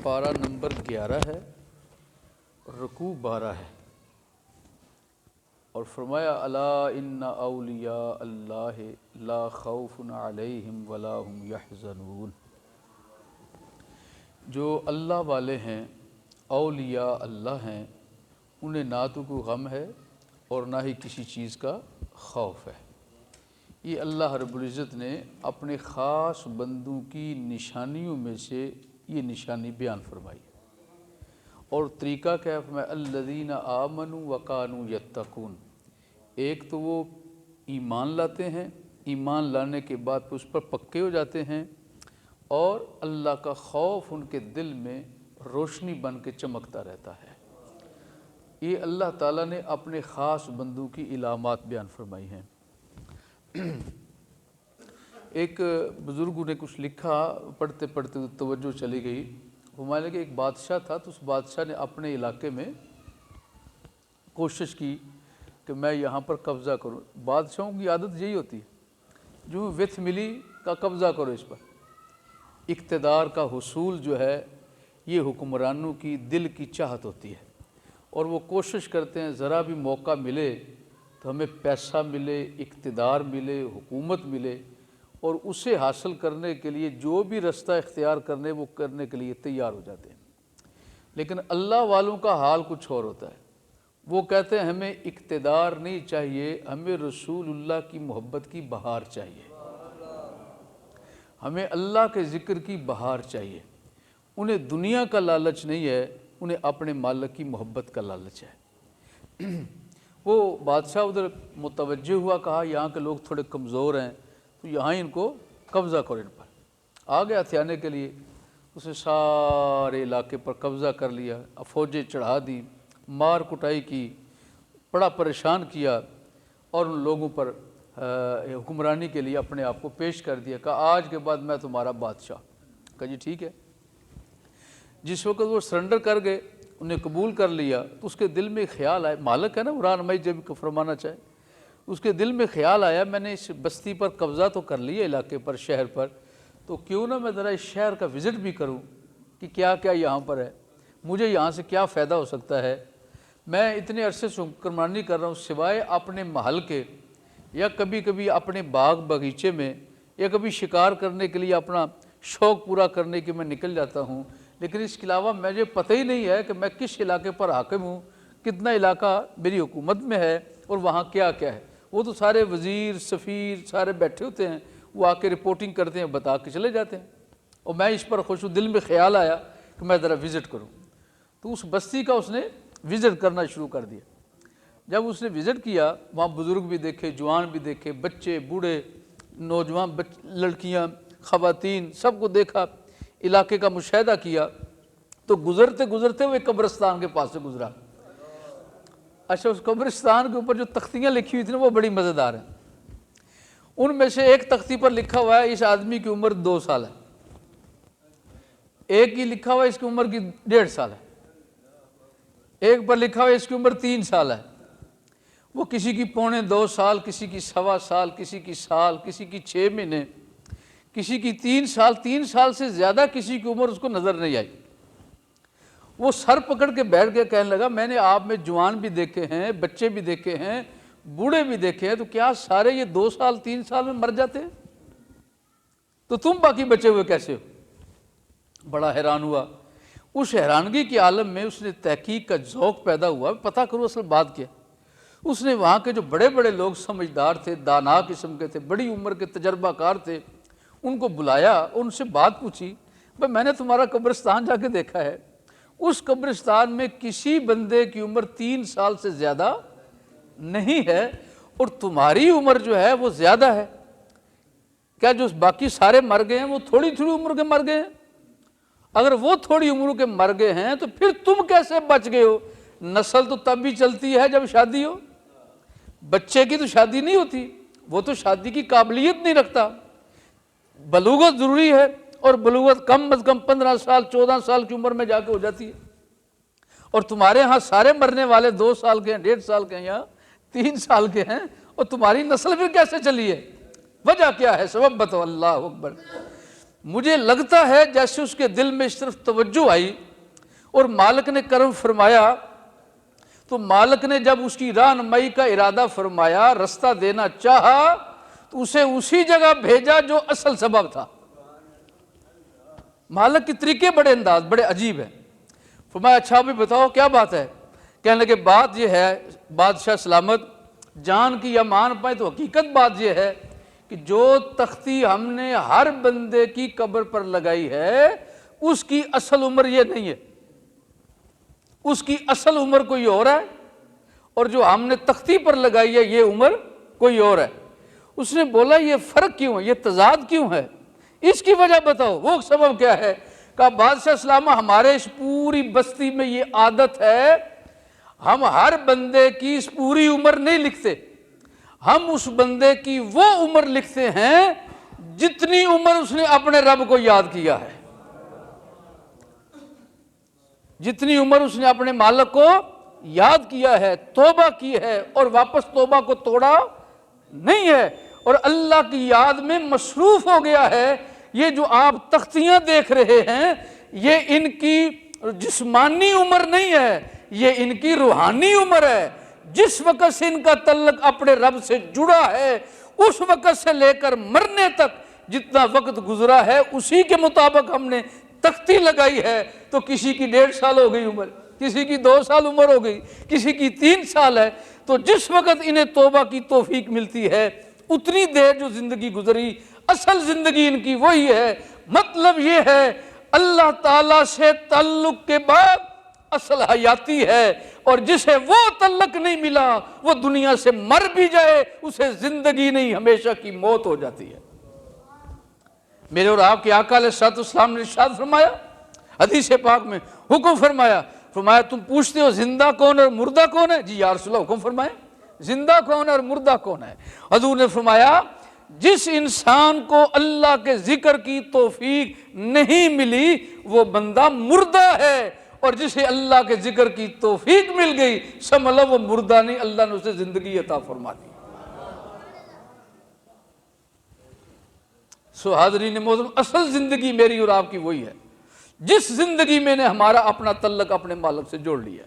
پارہ نمبر 11 ہے، رکوع 12 ہے، اور فرمایا الا ان اولیاء اللہ لا خوف علیہم ولا هم یحزنون۔ جو اللہ والے ہیں، اولیاء اللہ ہیں، انہیں نہ تو کوئی غم ہے اور نہ ہی کسی چیز کا خوف ہے۔ یہ اللہ رب العزت نے اپنے خاص بندوں کی نشانیوں میں سے یہ نشانی بیان فرمائی، اور طریقہ کیا ہے؟ فرمایا الذین آمنوا وکانوا یتقون۔ ایک تو وہ ایمان لاتے ہیں، ایمان لانے کے بعد پھر اس پر پکے ہو جاتے ہیں، اور اللہ کا خوف ان کے دل میں روشنی بن کے چمکتا رہتا ہے۔ یہ اللہ تعالیٰ نے اپنے خاص بندوں کی علامات بیان فرمائی ہیں۔ ایک بزرگوں نے کچھ لکھا، پڑھتے پڑھتے توجہ چلی گئی۔ فرمایا کہ ایک بادشاہ تھا، تو اس بادشاہ نے اپنے علاقے میں کوشش کی کہ میں یہاں پر قبضہ کروں۔ بادشاہوں کی عادت یہی ہوتی ہے، جو وتھ ملی کا قبضہ کرو اس پر۔ اقتدار کا حصول جو ہے یہ حکمرانوں کی دل کی چاہت ہوتی ہے، اور وہ کوشش کرتے ہیں ذرا بھی موقع ملے تو ہمیں پیسہ ملے، اقتدار ملے، حکومت ملے، اور اسے حاصل کرنے کے لیے جو بھی رستہ اختیار کرنے وہ کرنے کے لیے تیار ہو جاتے ہیں۔ لیکن اللہ والوں کا حال کچھ اور ہوتا ہے۔ وہ کہتے ہیں ہمیں اقتدار نہیں چاہیے، ہمیں رسول اللہ کی محبت کی بہار چاہیے، ہمیں اللہ کے ذکر کی بہار چاہیے۔ انہیں دنیا کا لالچ نہیں ہے، انہیں اپنے مالک کی محبت کا لالچ ہے۔ وہ بادشاہ ادھر متوجہ ہوا، کہا یہاں کے لوگ تھوڑے کمزور ہیں، تو یہاں ان کو قبضہ کرو ان پر۔ آ گیا ہتھیانے کے لیے، اس نے سارے علاقے پر قبضہ کر لیا، فوجیں چڑھا دی، مار کٹائی کی، بڑا پریشان کیا، اور ان لوگوں پر حکمرانی کے لیے اپنے آپ کو پیش کر دیا۔ کہا آج کے بعد میں تمہارا بادشاہ۔ کہا جی ٹھیک ہے۔ جس وقت وہ سرنڈر کر گئے، انہیں قبول کر لیا، تو اس کے دل میں خیال آیا، مالک ہے نا وہ رہنمائی جب فرمانا چاہے، اس کے دل میں خیال آیا میں نے اس بستی پر قبضہ تو کر لیا، علاقے پر، شہر پر، تو کیوں نہ میں ذرا اس شہر کا وزٹ بھی کروں کہ کیا کیا یہاں پر ہے، مجھے یہاں سے کیا فائدہ ہو سکتا ہے۔ میں اتنے عرصے سے حکمرانی کر رہا ہوں، سوائے اپنے محل کے، یا کبھی کبھی اپنے باغ باغیچے میں، یا کبھی شکار کرنے کے لیے اپنا شوق پورا کرنے کے میں نکل جاتا ہوں، لیکن اس کے علاوہ مجھے پتہ ہی نہیں ہے کہ میں کس علاقے پر حاکم ہوں، کتنا علاقہ میری حکومت میں ہے، اور وہاں کیا کیا ہے۔ وہ تو سارے وزیر، سفیر سارے بیٹھے ہوتے ہیں، وہ آ کے رپورٹنگ کرتے ہیں، بتا کے چلے جاتے ہیں، اور میں اس پر خوش ہوں۔ دل میں خیال آیا کہ میں ذرا وزٹ کروں، تو اس بستی کا اس نے وزٹ کرنا شروع کر دیا۔ جب اس نے وزٹ کیا، وہاں بزرگ بھی دیکھے، جوان بھی دیکھے، بچے، بوڑھے، نوجوان، لڑکیاں، خواتین، سب کو دیکھا، علاقے کا مشاہدہ کیا، تو گزرتے گزرتے وہ ایک قبرستان کے پاس سے گزرا۔ اچھا، اس قبرستان کے اوپر جو تختیاں لکھی ہوئی تھیں نا وہ بڑی مزیدار ہیں۔ ان میں سے ایک تختی پر لکھا ہوا ہے اس آدمی کی عمر 2 سال ہے، ایک ہی لکھا ہوا ہے اس کی عمر کی 1.5 سال ہے، ایک پر لکھا ہوا ہے اس کی عمر 3 سال ہے۔ وہ کسی کی 2.25 سال، کسی کی 1.25 سال، کسی کی سال، کسی کی 6 مہینے، کسی کی 3 سال، 3 سال سے زیادہ کسی کی عمر اس کو نظر نہیں آئی۔ وہ سر پکڑ کے بیٹھ کے کہنے لگا میں نے آپ میں جوان بھی دیکھے ہیں، بچے بھی دیکھے ہیں، بوڑھے بھی دیکھے ہیں، تو کیا سارے یہ 2 سال 3 سال میں مر جاتے ہیں؟ تو تم باقی بچے ہوئے کیسے ہو؟ بڑا حیران ہوا۔ اس حیرانگی کے عالم میں اس نے تحقیق کا ذوق پیدا ہوا، پتہ کرو اصل بات کیا۔ اس نے وہاں کے جو بڑے بڑے لوگ سمجھدار تھے، دانا قسم کے تھے، بڑی عمر کے تجربہ کار تھے، ان کو بلایا، ان سے بات پوچھی، بھئی میں نے تمہارا قبرستان جا کے دیکھا ہے، اس قبرستان میں کسی بندے کی عمر 3 سال سے زیادہ نہیں ہے، اور تمہاری عمر جو ہے وہ زیادہ ہے۔ کیا جو باقی سارے مر گئے ہیں وہ تھوڑی تھوڑی عمر کے مر گئے ہیں؟ اگر وہ تھوڑی عمر کے مر گئے ہیں تو پھر تم کیسے بچ گئے ہو؟ نسل تو تب بھی چلتی ہے جب شادی ہو، بچے کی تو شادی نہیں ہوتی، وہ تو شادی کی قابلیت نہیں رکھتا۔ بلوغت ضروری ہے، اور بلوغت کم از کم 15 سال 14 سال کی عمر میں جا کے ہو جاتی ہے، اور تمہارے ہاں سارے مرنے والے 2 سال کے ہیں، 1.5 سال کے ہیں، یا 3 سال کے ہیں، اور تمہاری نسل پھر کیسے چلی ہے؟ وجہ کیا ہے؟ سبب بتاؤ۔ اللہ اکبر۔ مجھے لگتا ہے جیسے اس کے دل میں اس طرف توجہ آئی اور مالک نے کرم فرمایا، تو مالک نے جب اس کی رہنمائی کا ارادہ فرمایا، رستہ دینا چاہا، تو اسے اسی جگہ بھیجا جو اصل سبب تھا۔ مالک کے طریقے بڑے انداز بڑے عجیب ہیں۔ فرمایا اچھا بھی بتاؤ کیا بات ہے؟ کہنے لگے بات یہ ہے بادشاہ سلامت، جان کی یا مان پائے تو حقیقت بات یہ ہے کہ جو تختی ہم نے ہر بندے کی قبر پر لگائی ہے اس کی اصل عمر یہ نہیں ہے، اس کی اصل عمر کوئی اور ہے، اور جو ہم نے تختی پر لگائی ہے یہ عمر کوئی اور ہے۔ اس نے بولا یہ فرق کیوں ہے، یہ تضاد کیوں ہے، اس کی وجہ بتاؤ، وہ سبب کیا ہے؟ کہا بادشاہ سلامہ ہمارے اس پوری بستی میں یہ عادت ہے، ہم ہر بندے کی اس پوری عمر نہیں لکھتے، ہم اس بندے کی وہ عمر لکھتے ہیں جتنی عمر اس نے اپنے رب کو یاد کیا ہے، جتنی عمر اس نے اپنے مالک کو یاد کیا ہے، توبہ کی ہے اور واپس توبہ کو توڑا نہیں ہے، اور اللہ کی یاد میں مصروف ہو گیا ہے۔ یہ جو آپ تختیاں دیکھ رہے ہیں یہ ان کی جسمانی عمر نہیں ہے، یہ ان کی روحانی عمر ہے۔ جس وقت سے ان کا تعلق اپنے رب سے جڑا ہے اس وقت سے لے کر مرنے تک جتنا وقت گزرا ہے اسی کے مطابق ہم نے تختی لگائی ہے۔ تو کسی کی 1.5 سال ہو گئی عمر، کسی کی 2 سال عمر ہو گئی، کسی کی 3 سال ہے، تو جس وقت انہیں توبہ کی توفیق ملتی ہے اتنی دیر جو زندگی گزری اصل زندگی ان کی وہی ہے۔ مطلب یہ ہے اللہ تعالیٰ سے تعلق کے بعد اصل حیاتی ہے، اور جسے وہ تعلق نہیں ملا وہ دنیا سے مر بھی جائے اسے زندگی نہیں ہمیشہ کی موت ہو جاتی ہے۔ میرے اور آپ کے آقا علیہ الصلوۃ والسلام نے ارشاد فرمایا، حدیث پاک میں حکم فرمایا تم پوچھتے ہو زندہ کون اور مردہ کون ہے؟ جی یا رسول اللہ، حکم فرمائے زندہ کون ہے اور مردہ کون ہے؟ حضور نے فرمایا جس انسان کو اللہ کے ذکر کی توفیق نہیں ملی وہ بندہ مردہ ہے، اور جسے اللہ کے ذکر کی توفیق مل گئی سمجھ لو وہ مردہ نہیں، اللہ نے اسے زندگی عطا فرما دی۔ سو حاضرین محترم، اصل زندگی میری اور آپ کی وہی ہے جس زندگی میں نے ہمارا اپنا تعلق اپنے مالک سے جوڑ لیا،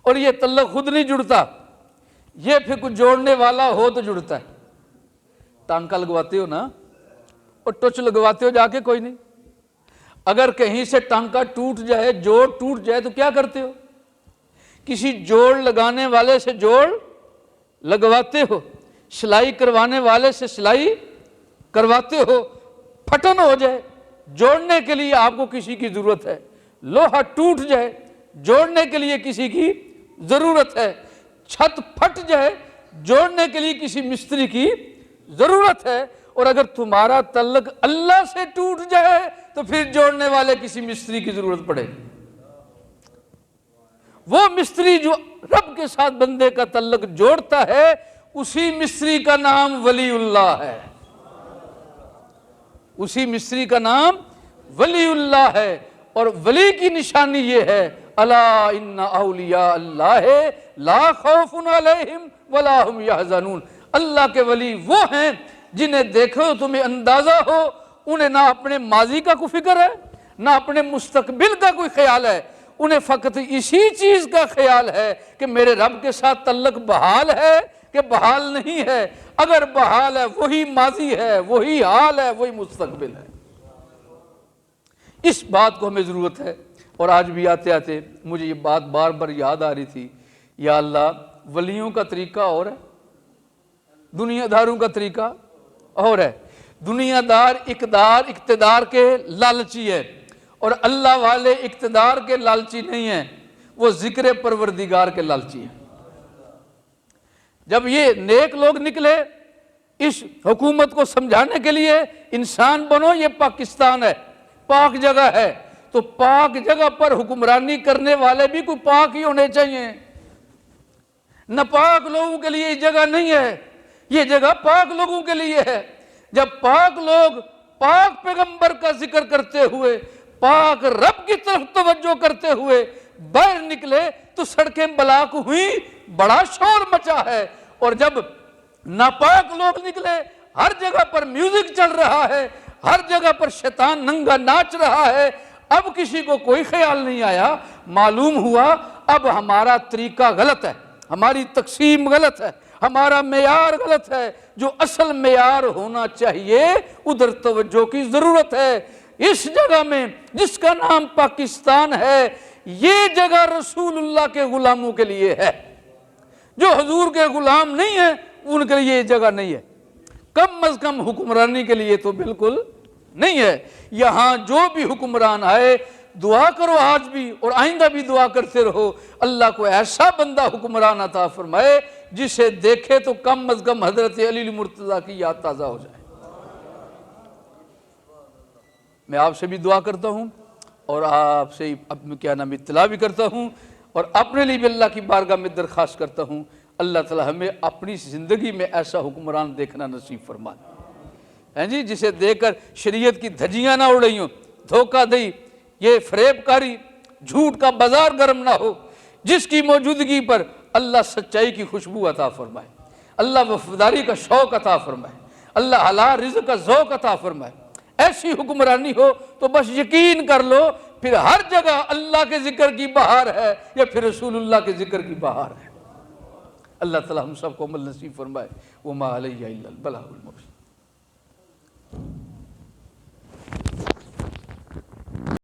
اور یہ تعلق خود نہیں جڑتا، یہ پھر کچھ جوڑنے والا ہو تو جڑتا ہے۔ ٹانکا لگواتے ہو نا اور ٹچ لگواتے ہو جا کے کوئی نہیں، اگر کہیں سے ٹانکا ٹوٹ جائے، جوڑ ٹوٹ جائے تو کیا کرتے ہو؟ کسی جوڑ لگانے والے سے جوڑ لگواتے ہو، سلائی کروانے والے سے سلائی کرواتے ہو۔ پھٹن ہو جائے جوڑنے کے لیے آپ کو کسی کی ضرورت ہے، لوہا ٹوٹ جائے جوڑنے کے لیے کسی کی ضرورت ہے، چھت پھٹ جائے جوڑنے کے لیے کسی مستری کی ضرورت ہے، اور اگر تمہارا تعلق اللہ سے ٹوٹ جائے تو پھر جوڑنے والے کسی مستری کی ضرورت پڑے۔ وہ مستری جو رب کے ساتھ بندے کا تعلق جوڑتا ہے اسی مستری کا نام ولی اللہ ہے، اسی مستری کا نام ولی اللہ ہے۔ اور ولی کی نشانی یہ ہے الا ان اولیاء اللہ لا خوف علیہم ولا هم یحزنون، اللہ کے ولی وہ ہیں جنہیں دیکھو تمہیں اندازہ ہو انہیں نہ اپنے ماضی کا کوئی فکر ہے نہ اپنے مستقبل کا کوئی خیال ہے، انہیں فقط اسی چیز کا خیال ہے کہ میرے رب کے ساتھ تعلق بحال ہے کہ بحال نہیں ہے، اگر بحال ہے وہی ماضی ہے، وہی حال ہے، وہی مستقبل ہے۔ اس بات کو ہمیں ضرورت ہے، اور آج بھی آتے آتے مجھے یہ بات بار بار یاد آ رہی تھی، یا اللہ ولیوں کا طریقہ اور ہے، دنیا داروں کا طریقہ اور ہے۔ دنیا دار اقتدار کے لالچی ہے، اور اللہ والے اقتدار کے لالچی نہیں ہیں، وہ ذکر پروردگار کے لالچی ہیں۔ جب یہ نیک لوگ نکلے اس حکومت کو سمجھانے کے لیے انسان بنو، یہ پاکستان ہے، پاک جگہ ہے، تو پاک جگہ پر حکمرانی کرنے والے بھی کوئی پاک ہی ہونے چاہیے، ناپاک لوگوں کے لیے یہ جگہ نہیں ہے، یہ جگہ پاک لوگوں کے لیے ہے۔ جب پاک لوگ پاک پیغمبر کا ذکر کرتے ہوئے پاک رب کی طرف توجہ کرتے ہوئے باہر نکلے تو سڑکیں بلاک ہوئی، بڑا شور مچا ہے، اور جب ناپاک لوگ نکلے ہر جگہ پر میوزک چل رہا ہے، ہر جگہ پر شیطان ننگا ناچ رہا ہے، اب کسی کو کوئی خیال نہیں آیا، معلوم ہوا اب ہمارا طریقہ غلط ہے، ہماری تقسیم غلط ہے، ہمارا معیار غلط ہے، جو اصل معیار ہونا چاہیے ادھر توجہ کی ضرورت ہے۔ اس جگہ میں جس کا نام پاکستان ہے، یہ جگہ رسول اللہ کے غلاموں کے لیے ہے، جو حضور کے غلام نہیں ہیں ان کے لیے یہ جگہ نہیں ہے، کم از کم حکمرانی کے لیے تو بالکل نہیں ہے۔ یہاں جو بھی حکمران آئے دعا کرو، آج بھی اور آئندہ بھی دعا کرتے رہو، اللہ کو ایسا بندہ حکمران عطا فرمائے جسے دیکھے تو کم از کم حضرت علی مرتضیٰ کی یاد تازہ ہو جائے۔ میں آپ سے بھی دعا کرتا ہوں اور آپ سے اطلاع بھی کرتا ہوں، اور اپنے لیے بھی اللہ کی بارگاہ میں درخواست کرتا ہوں، اللہ تعالی ہمیں اپنی زندگی میں ایسا حکمران دیکھنا نصیب فرمائے، جی جسے دیکھ کر شریعت کی دھجیاں نہ اڑ رہی ہوں، دھوکہ دہی، یہ فریب کاری، جھوٹ کا بازار گرم نہ ہو، جس کی موجودگی پر اللہ سچائی کی خوشبو عطا فرمائے، اللہ وفاداری کا شوق عطا فرمائے، اللہ حلال رزق کا ذوق عطا فرمائے۔ ایسی حکمرانی ہو تو بس یقین کر لو پھر ہر جگہ اللہ کے ذکر کی بہار ہے یا پھر رسول اللہ کے ذکر کی بہار ہے۔ اللہ تعالی ہم سب کو عمل نصیب فرمائے۔ وما علیہ الا البلاغ المبین۔